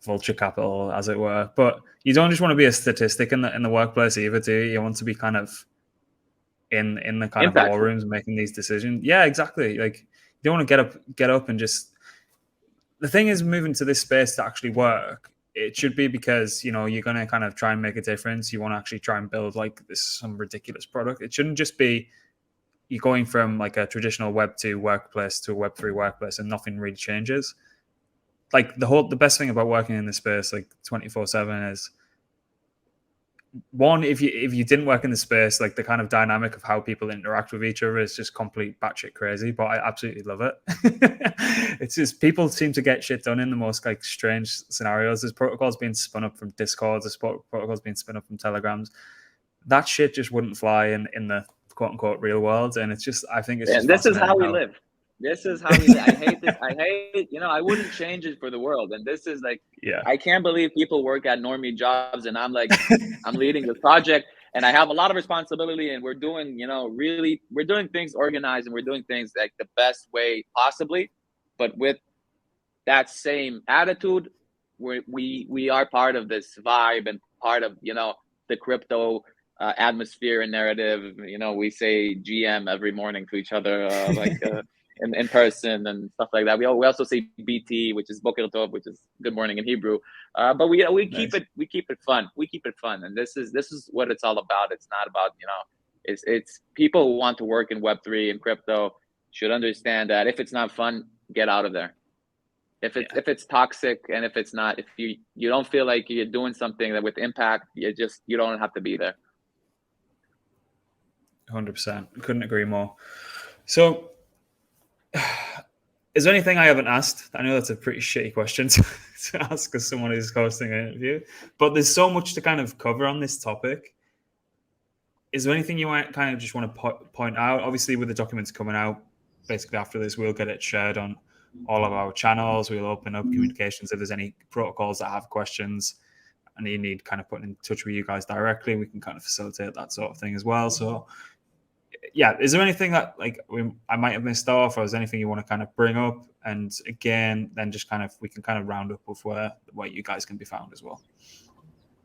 vulture capital, as it were. But you don't just want to be a statistic in the workplace either, do you? You want to be kind of in the kind of war rooms making these decisions. Yeah, exactly. Like, you don't want to get up and just. The thing is, moving to this space to actually work, it should be because, you know, you're going to kind of try and make a difference. You want to actually try and build like some ridiculous product. It shouldn't just be you're going from like a traditional Web 2 workplace to a Web 3 workplace and nothing really changes. Like the best thing about working in this space like 24/7 is, one, if you didn't work in the space, like the kind of dynamic of how people interact with each other is just complete batshit crazy, but I absolutely love it. It's just people seem to get shit done in the most like strange scenarios. There's protocols being spun up from Discord, there's protocols being spun up from Telegrams. That shit just wouldn't fly in the quote unquote real world, and it's just, I think it's just this is how we live. This is how we live. I hate this. I hate, you know, I wouldn't change it for the world. And this is like, yeah, I can't believe people work at normie jobs and I'm like, I'm leading the project and I have a lot of responsibility and we're doing, you know, really, we're doing things organized and we're doing things like the best way possibly. But with that same attitude, we are part of this vibe and part of, you know, the crypto atmosphere and narrative. You know, we say GM every morning to each other, in person and stuff like that. We also say BT, which is Boker Tov, which is good morning in Hebrew. But we keep it fun. We keep it fun, and this is what it's all about. It's not about, you know, it's people who want to work in Web3 and crypto should understand that if it's not fun, get out of there. If it's toxic and if it's not, if you don't feel like you're doing something that with impact, you don't have to be there. 100%. Couldn't agree more. So, is there anything I haven't asked? I know that's a pretty shitty question to ask as someone who's hosting an interview, but there's so much to kind of cover on this topic. Is there anything you might kind of just want to point out? Obviously, with the documents coming out, basically after this, we'll get it shared on all of our channels. We'll open up communications if there's any protocols that have questions and you need kind of putting in touch with you guys directly. We can kind of facilitate that sort of thing as well. So, yeah, is there anything that like I might have missed off, or is there anything you want to kind of bring up? And again, then just kind of we can kind of round up with where you guys can be found as well.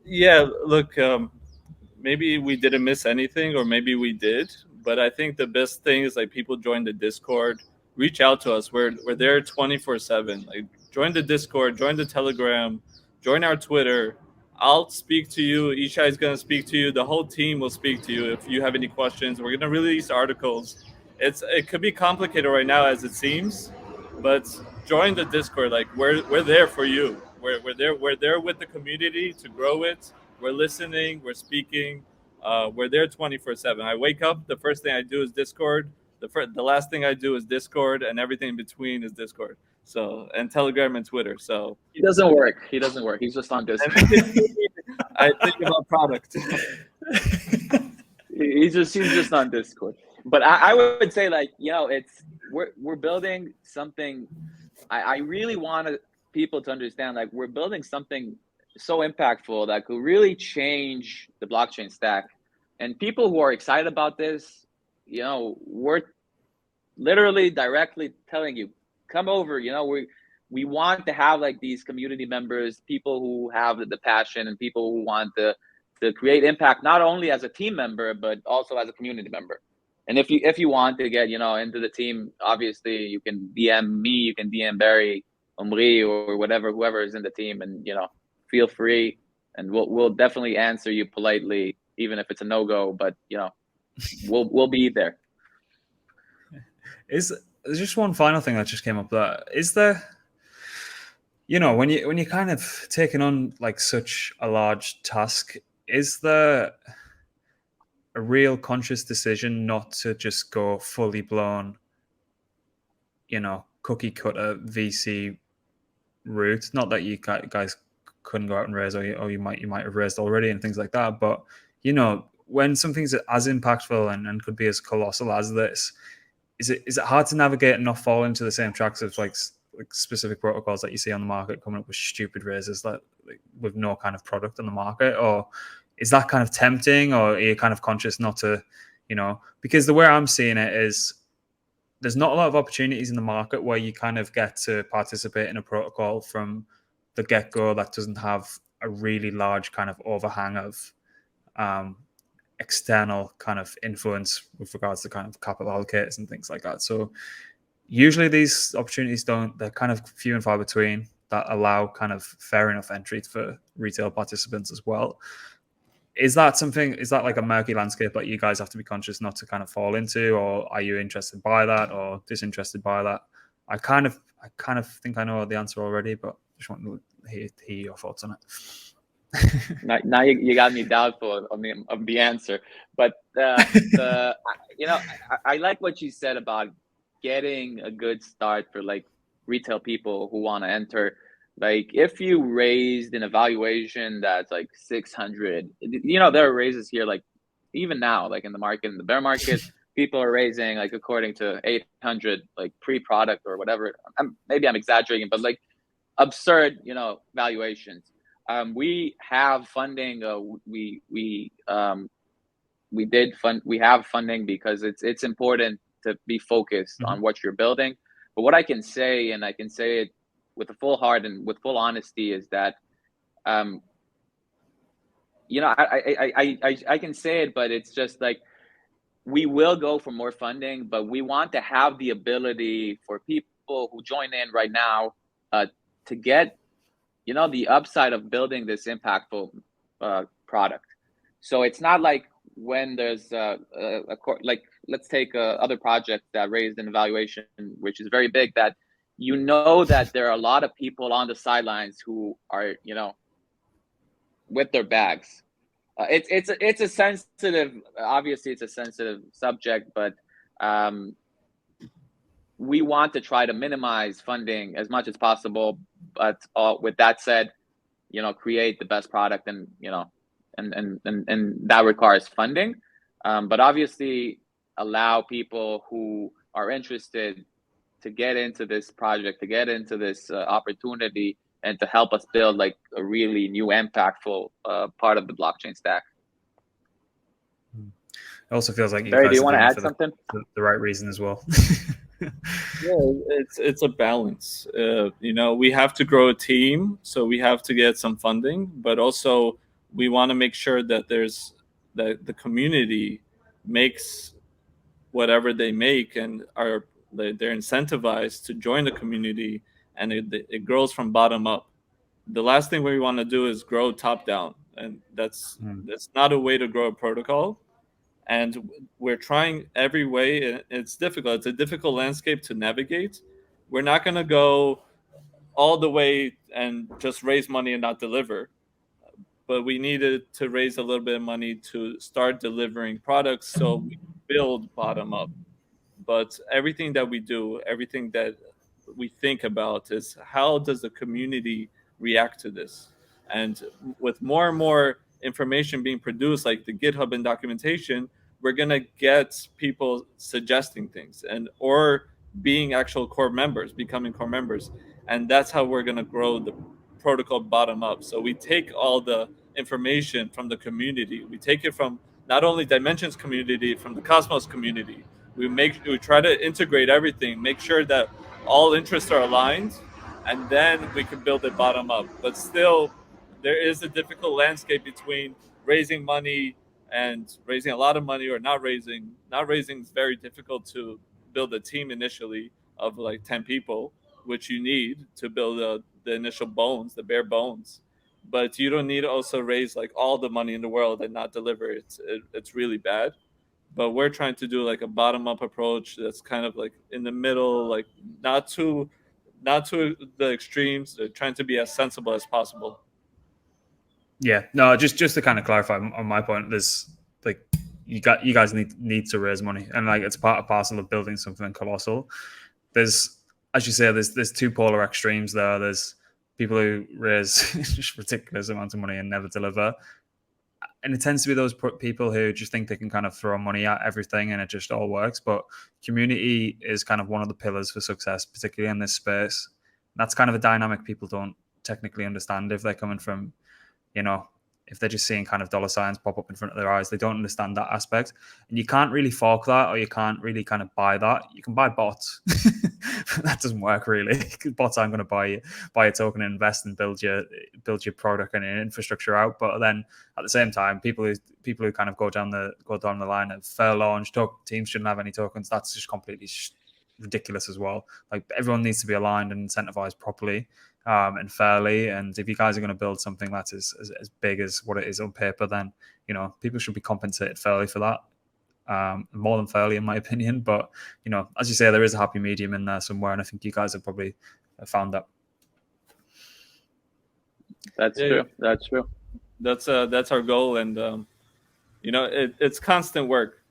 Yeah, look, maybe we didn't miss anything, or maybe we did, but I think the best thing is like people join the Discord, reach out to us. We're there 24/7. Like, join the Discord, join the Telegram, join our Twitter. I'll speak to you. Ishai is going to speak to you. The whole team will speak to you if you have any questions. We're going to release articles. It could be complicated right now as it seems, but join the Discord. Like, we're there for you. We're there with the community to grow it. We're listening. We're speaking. We're there 24/7. I wake up. The first thing I do is Discord. The last thing I do is Discord, and everything in between is Discord. So, and Telegram and Twitter. So he doesn't work. He's just on Discord. I think about product. he's just on Discord. But I would say, like, you know, we're building something. I really want people to understand, like, we're building something so impactful that could really change the blockchain stack. And people who are excited about this, you know, we're literally directly telling you, come over. You know, we want to have like these community members, people who have the passion and people who want to create impact, not only as a team member, but also as a community member. And if you want to get, you know, into the team, obviously you can DM me, you can DM Barry, Omri, or whoever is in the team, and, you know, feel free, and we'll definitely answer you politely, even if it's a no-go, but, you know, we'll be there. There's just one final thing that just came up. That is there, you know, when you kind of taking on like such a large task, is there a real conscious decision not to just go fully blown, you know, cookie cutter VC route? Not that you guys couldn't go out and raise, or you might have raised already and things like that, but, you know, when something's as impactful and could be as colossal as this, is it hard to navigate and not fall into the same tracks of like specific protocols that you see on the market coming up with stupid raises like with no kind of product on the market? Or is that kind of tempting, or are you kind of conscious not to, you know, because the way I'm seeing it is there's not a lot of opportunities in the market where you kind of get to participate in a protocol from the get-go that doesn't have a really large kind of overhang of external kind of influence with regards to kind of capital allocators and things like that. So usually these opportunities they're kind of few and far between that allow kind of fair enough entry for retail participants as well. Is that like a murky landscape that you guys have to be conscious not to kind of fall into, or are you interested by that or disinterested by that? I kind of think I know the answer already, but just want to hear your thoughts on it. Now you got me doubtful of the answer, but I like what you said about getting a good start for like retail people who want to enter. Like if you raised an evaluation that's like 600, there are raises here, like even now, like in the market, in the bear market, people are raising like according to 800, like pre-product or whatever. Maybe I'm exaggerating, but like absurd, valuations. We have funding. We have funding because it's important to be focused on what you're building. But what I can say, and I can say it with a full heart and with full honesty, is that, I can say it, but it's just like, we will go for more funding, but we want to have the ability for people who join in right now to get, the upside of building this impactful product. So it's not like when there's like, let's take other project that raised an evaluation, which is very big, that that there are a lot of people on the sidelines who are, with their bags. It's a sensitive, obviously it's a sensitive subject, but we want to try to minimize funding as much as possible. But with that said, create the best product, and and that requires funding. But obviously allow people who are interested to get into this project, to get into this opportunity, and to help us build like a really new impactful part of the blockchain stack. It also feels like Barry, do you want to add something? The right reason as well. Yeah, it's a balance. We have to grow a team, so we have to get some funding, but also we want to make sure that the community makes whatever they make, and they're incentivized to join the community, and it grows from bottom up. The last thing we want to do is grow top down, and that's not a way to grow a protocol. And we're trying every way. It's difficult. It's a difficult landscape to navigate. We're not going to go all the way and just raise money and not deliver. But we needed to raise a little bit of money to start delivering products, so we build bottom up. But everything that we do, everything that we think about is how does the community react to this? And with more and more information being produced, like the GitHub and documentation, we're going to get people suggesting things or being actual core members, becoming core members. And that's how we're going to grow the protocol bottom up. So we take all the information from the community. We take it from not only dYmensions community, from the Cosmos community. We try to integrate everything, make sure that all interests are aligned, and then we can build it bottom up. But still, there is a difficult landscape between raising money and raising a lot of money, or not raising. Not raising is very difficult to build a team initially of like 10 people, which you need to build the initial bones, the bare bones. But you don't need to also raise like all the money in the world and not deliver. It's really bad. But we're trying to do like a bottom up approach that's kind of like in the middle, like not to the extremes. They're trying to be as sensible as possible. Yeah, no, just to kind of clarify on my point, there's like you guys need to raise money, and like it's part and parcel of building something colossal. There's, as you say, there's two polar extremes there. There's people who raise just ridiculous amounts of money and never deliver, and it tends to be those people who just think they can kind of throw money at everything and it just all works. But community is kind of one of the pillars for success, particularly in this space. That's kind of a dynamic people don't technically understand if they're coming from, if they're just seeing kind of dollar signs pop up in front of their eyes, they don't understand that aspect. And you can't really fork that, or you can't really kind of buy that. You can buy bots. That doesn't work really, because bots aren't going to buy a token and invest and build your product and your infrastructure out. But then at the same time, people who kind of go down the line of fair launch, teams shouldn't have any tokens. That's just completely ridiculous as well. Like, everyone needs to be aligned and incentivized properly and fairly. And if you guys are going to build something that's as big as what it is on paper, then people should be compensated fairly for that. More than fairly, in my opinion. But as you say, there is a happy medium in there somewhere, and I think you guys have probably found that. That's true. That's true. That's our goal, and it's constant work.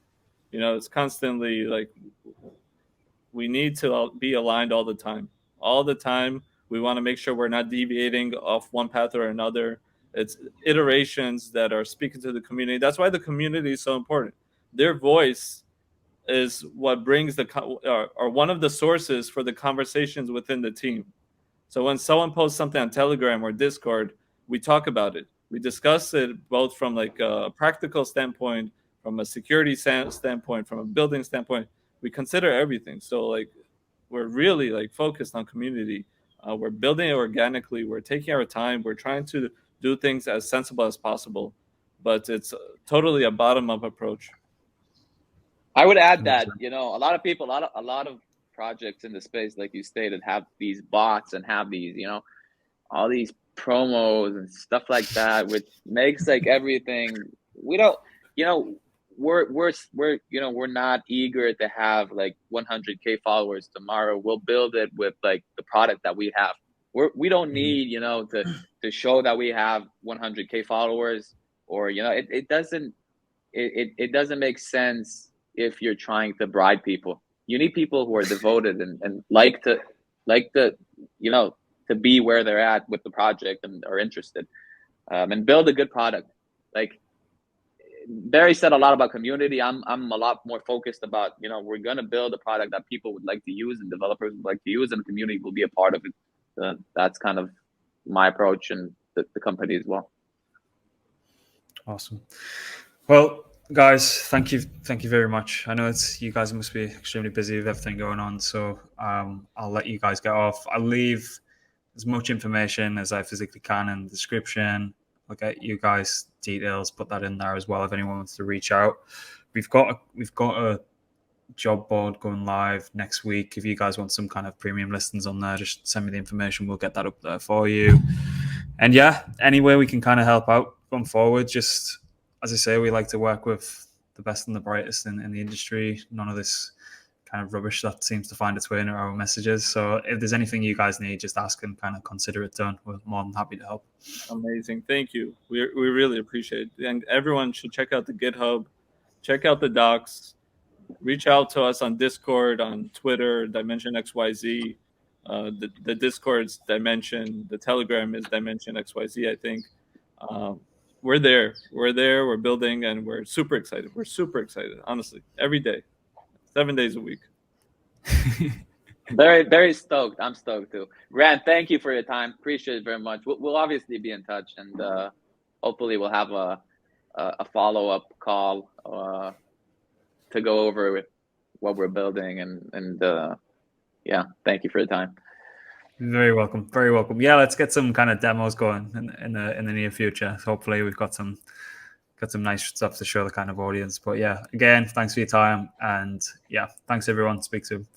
It's constantly like, we need to be aligned all the time. All the time, we want to make sure we're not deviating off one path or another. It's iterations that are speaking to the community. That's why the community is so important. Their voice is what brings or one of the sources for the conversations within the team. So when someone posts something on Telegram or Discord, we talk about it. We discuss it both from like a practical standpoint, from a security standpoint, from a building standpoint. We consider everything. So like, we're really like focused on community. We're building it organically. We're taking our time. We're trying to do things as sensible as possible, but it's totally a bottom-up approach. I would add that a lot of people, a lot of projects in the space, like you stated, have these bots and have these all these promos and stuff like that, which makes like everything. We don't, we're not eager to have like 100K followers tomorrow. We'll build it with like the product that we have. We don't need to show that we have 100K followers, or it doesn't make sense if you're trying to bribe people. You need people who are devoted and like to be where they're at with the project and are interested, and build a good product. Like Barry said a lot about community. I'm a lot more focused about, we're going to build a product that people would like to use and developers would like to use, and the community will be a part of it. That's kind of my approach, and the company as well. Awesome. Well, guys, thank you very much. I know you guys must be extremely busy with everything going on, so I'll let you guys get off. I'll leave as much information as I physically can in the description. I'll get you guys details, put that in there as well if anyone wants to reach out. We've got a job board going live next week. If you guys want some kind of premium listings on there, just send me the information. We'll get that up there for you. And yeah, any way we can kind of help out going forward. Just as I say, we like to work with the best and the brightest in the industry. None of this kind of rubbish that seems to find its way into our messages. So if there's anything you guys need, just ask and kind of consider it done. We're more than happy to help. Amazing. Thank you. We really appreciate it. And everyone should check out the GitHub, check out the docs, reach out to us on Discord, on Twitter, dYmension XYZ. The Discord's dYmension, the Telegram is dYmension XYZ, I think. We're there. We're building, and we're super excited. Honestly, every day. 7 days a week. Very, very stoked. I'm stoked too. Rand, thank you for your time. Appreciate it very much. We'll obviously be in touch, and hopefully we'll have a follow-up call to go over what we're building, and yeah, thank you for your time. Very welcome. Very welcome. Yeah, let's get some kind of demos going in the near future. So hopefully we've got some nice stuff to show the kind of audience. But yeah, again, thanks for your time, and yeah, thanks everyone. Speak soon.